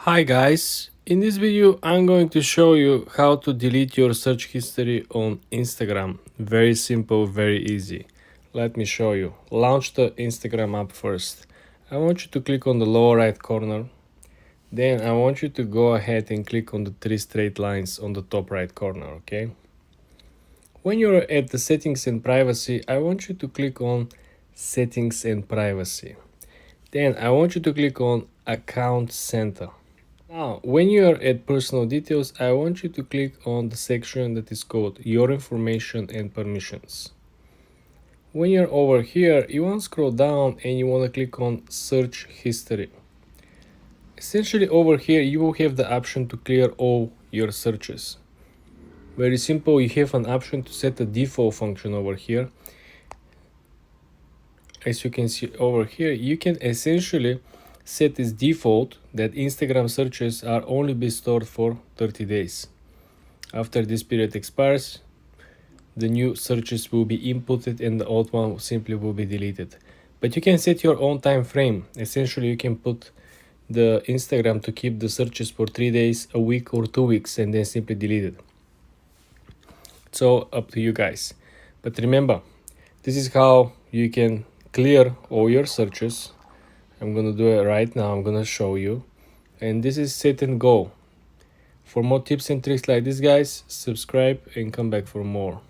Hi guys, in this video I'm going to show you how to delete your search history on Instagram. Very simple, very easy. Let me show you. Launch the Instagram app first. I want you to click on the lower right corner. Then I want you to go ahead and click on the three straight lines on the top right corner, okay? When you're at the settings and privacy, I want you to click on settings and privacy. Then I want you to click on account center. Now, when you are at personal details, I want you to click on the section that is called your information and permissions. When you're over here, you want to scroll down and you want to click on search history. Essentially over here, you will have the option to clear all your searches. Very simple, you have an option to set a default function over here. As you can see over here, you can essentially set as default that Instagram searches are only be stored for 30 days. After this period expires, the new searches will be inputted and the old one simply will be deleted. But you can set your own time frame. Essentially, you can put the Instagram to keep the searches for 3 days, a week or 2 weeks, and then simply delete it. It's all up to you guys. But remember, this is how you can clear all your searches. I'm gonna do it right now. I'm gonna show you. And this is set and go. For more tips and tricks like this, guys, subscribe and come back for more.